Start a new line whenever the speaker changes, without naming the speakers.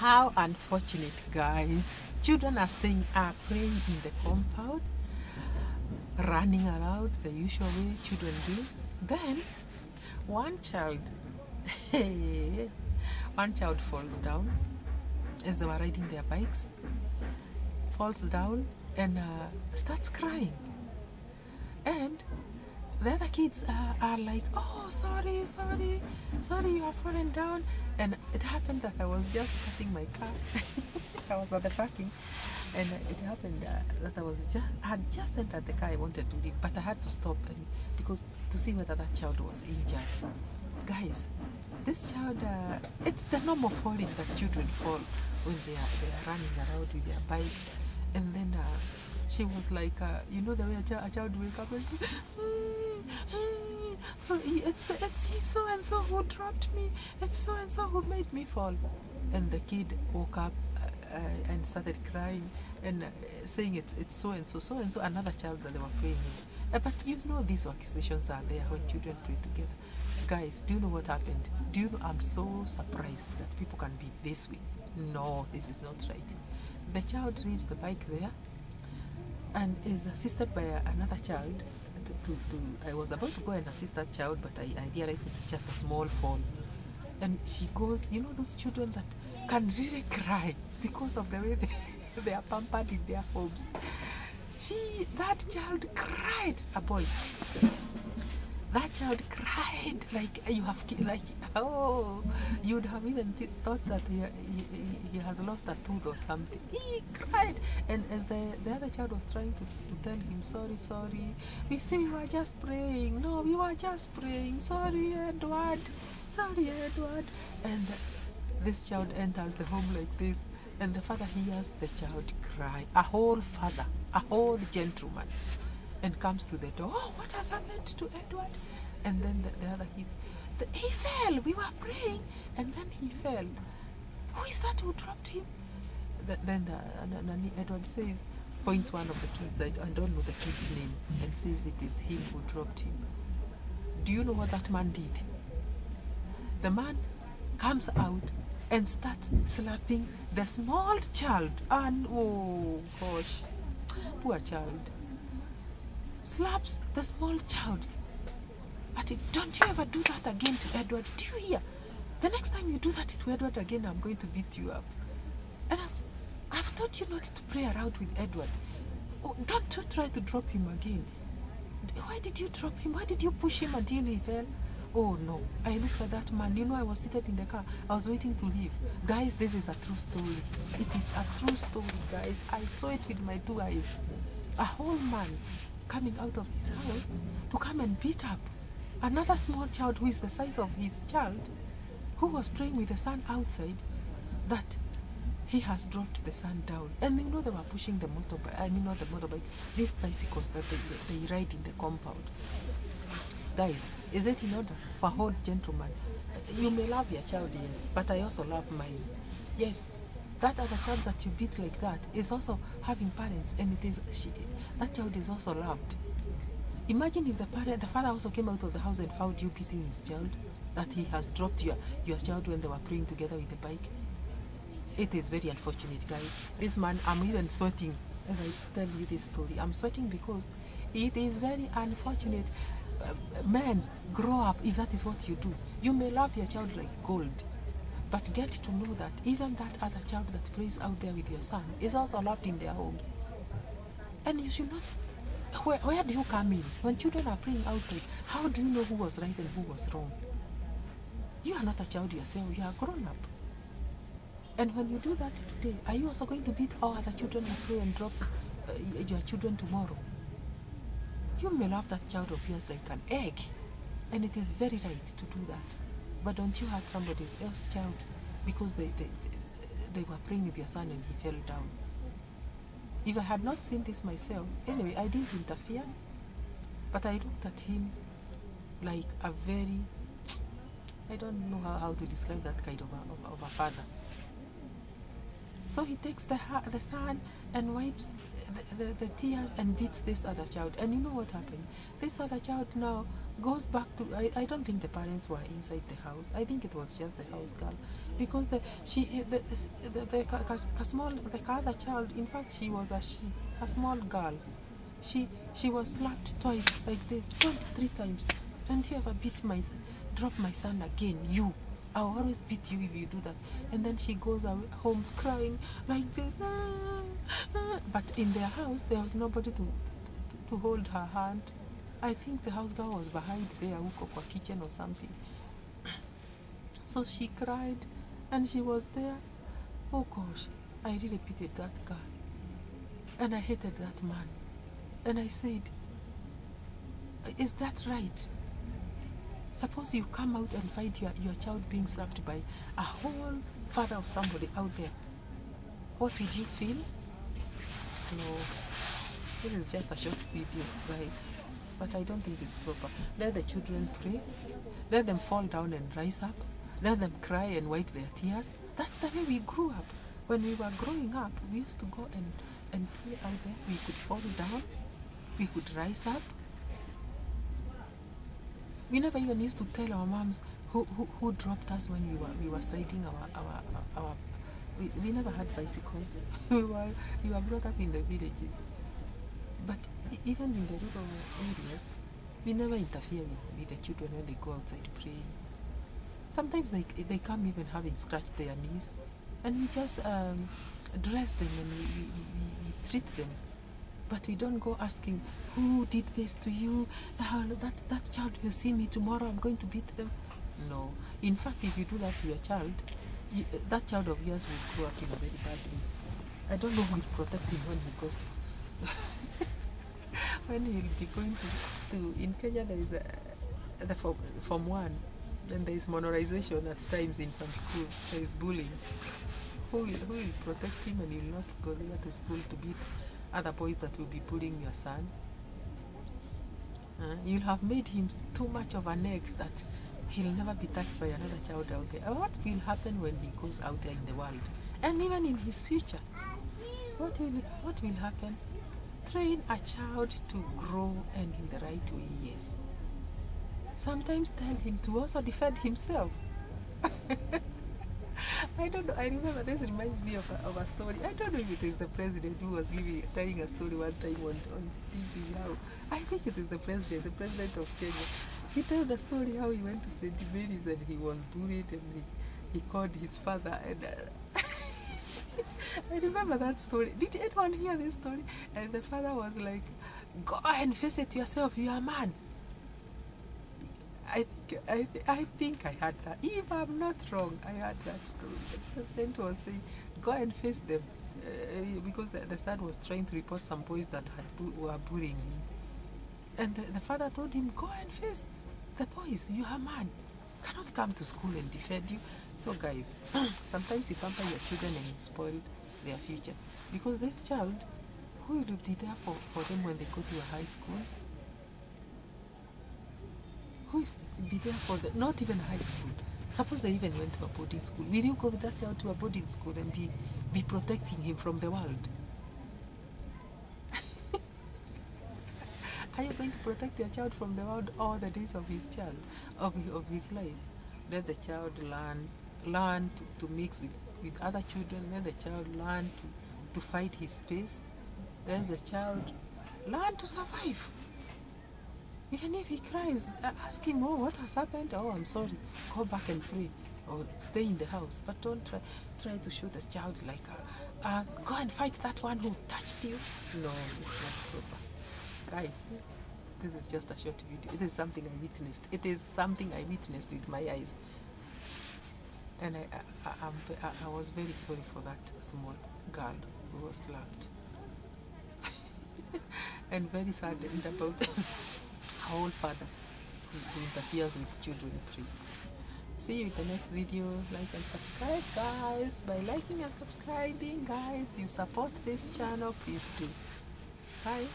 How unfortunate, guys. Children are playing in the compound, running around the usual way children do. Then one child falls down as they were riding their bikes, falls down and starts crying. And the other kids are like, oh, sorry, you have fallen down. And it happened that I was just starting my car. I was at the parking, and it happened that I had just entered the car. I wanted to leave, but I had to stop because to see whether that child was injured. Guys, this child, it's the normal falling that children fall when they are running around with their bikes. And then she was like, you know the way a child wake up and it's so and so who dropped me, it's so and so who made me fall. And the kid woke up and started crying and saying it's so and so another child that they were praying with. But you know these accusations are there when children pray together. Guys, do you know what happened? Do you know, I'm so surprised that people can be this way. No, this is not right. The child leaves the bike there and is assisted by another child. I was about to go and assist that child, but I realized it's just a small fall. And she goes, you know those children that can really cry because of the way they are pampered in their homes. That child cried, a boy. That child cried like oh, you'd have even thought that he has lost a tooth or something. He cried, and as the other child was trying to tell him, sorry, we were just praying. No, we were just praying. Sorry, Edward. And this child enters the home like this, and the father hears the child cry. A whole father, a whole gentleman, and comes to the door. Oh, what has happened to Edward? And then the other kids, he fell. We were praying, and then he fell. Who is that who dropped him? Then Edward says, points one of the kids. I don't know the kid's name, and says it is him who dropped him. Do you know what that man did? The man comes out and starts slapping the small child. And oh gosh, poor child. Slaps the small child. Don't you ever do that again to Edward. Do you hear? The next time you do that to Edward again, I'm going to beat you up. And I've taught you not to play around with Edward. Oh, don't you try to drop him again. Why did you drop him? Why did you push him until he fell? Oh no, I looked at that man. You know, I was seated in the car. I was waiting to leave. Guys, this is a true story. It is a true story, guys. I saw it with my 2 eyes. A whole man coming out of his house to come and beat up another small child who is the size of his child, who was praying with the son outside, that he has dropped the son down. And you know, they were pushing the motorbike, I mean not the motorbike, these bicycles that they ride in the compound. Guys, is it in order for a whole gentleman? You may love your child, yes, but I also love mine. Yes, that other child that you beat like that is also having parents, and that child is also loved. Imagine if the father also came out of the house and found you beating his child, that he has dropped your child when they were praying together with the bike. It is very unfortunate, guys. This man, I'm even sweating as I tell you this story. I'm sweating because it is very unfortunate. Men, grow up if that is what you do. You may love your child like gold, but get to know that even that other child that prays out there with your son is also loved in their homes. And you should not... Where do you come in? When children are praying outside, how do you know who was right and who was wrong? You are not a child yourself, you are grown up. And when you do that today, are you also going to beat all other children who pray and drop your children tomorrow? You may love that child of yours like an egg, and it is very right to do that. But don't you hurt somebody else's child because they were praying with your son and he fell down. If I had not seen this myself, anyway, I didn't interfere, but I looked at him like a very, I don't know how to describe that kind of a father. So he takes the son and wipes the tears and beats this other child. And you know what happened? This other child now goes back to, I don't think the parents were inside the house. I think it was just the house girl, because the other child, in fact she was a small girl, she was slapped twice like this, 23 times. Don't you ever drop my son again, you. I'll always beat you if you do that. And then she goes home crying like this. But in their house, there was nobody to hold her hand. I think the house girl was behind there, huko kwa kitchen or something. So she cried, and she was there. Oh gosh, I really pitied that girl. And I hated that man. And I said, is that right? Suppose you come out and find your child being slapped by a whole father of somebody out there. What would you feel? No, this is just a short video, guys. But I don't think it's proper. Let the children pray. Let them fall down and rise up. Let them cry and wipe their tears. That's the way we grew up. When we were growing up, we used to go and play out there. We could fall down. We could rise up. We never even used to tell our moms who dropped us when we were riding our we never had bicycles. we were brought up in the villages. But even in the rural areas, we never interfere with the children when they go outside praying. Sometimes they come even having scratched their knees, and we just dress them and we treat them. But we don't go asking, who did this to you? That child, you see me tomorrow, I'm going to beat them. No. In fact, if you do that to your child, that child of yours will grow up in a very bad way. I don't know who will protect him when he goes to... when he'll be going to in Kenya, there is the Form 1, and there is monorization at times in some schools. There is bullying. Who will protect him, and he will not go there to school to beat other boys that will be bullying your son? You'll have made him too much of an egg that he'll never be touched by another child out there. What will happen when he goes out there in the world, and even in his future? What will happen? Train a child to grow, and in the right way, yes. Sometimes tell him to also defend himself. I don't know. I remember, this reminds me of a story. I don't know if it is the president who was telling a story one time on TV. How I think it is the president of Kenya. He told the story how he went to St. Mary's and he was bullied, and he called his father. And I remember that story. Did anyone hear this story? And the father was like, "Go and face it yourself. You are a man." I think I had that. If I'm not wrong, I had that story. The president was saying, "Go and face them," because the son was trying to report some boys that were bullying him. And the father told him, "Go and face the boys. You are a man. You cannot come to school and defend you." So guys, sometimes you pamper your children and you spoil their future. Because this child, who will be there for them when they go to a high school? Who will be there for them? Not even high school. Suppose they even went to a boarding school. Will you go with that child to a boarding school and be protecting him from the world? Are you going to protect your child from the world all the days of his child, of his life? Let the child learn to mix with other children. Let the child learn to fight his space. Let the child learn to survive. Even if he cries, ask him, "Oh, what has happened? Oh, I'm sorry." Go back and pray, or stay in the house. But don't try to shoot a child like, "Go and fight that one who touched you." No, it's not proper. Guys, this is just a short video. It is something I witnessed. It is something I witnessed with my eyes. And I was very sorry for that small girl who was slapped. And very saddened about her old father who interferes with children free. See you in the next video. Like and subscribe, guys. By liking and subscribing, guys, you support this channel. Please do. Bye.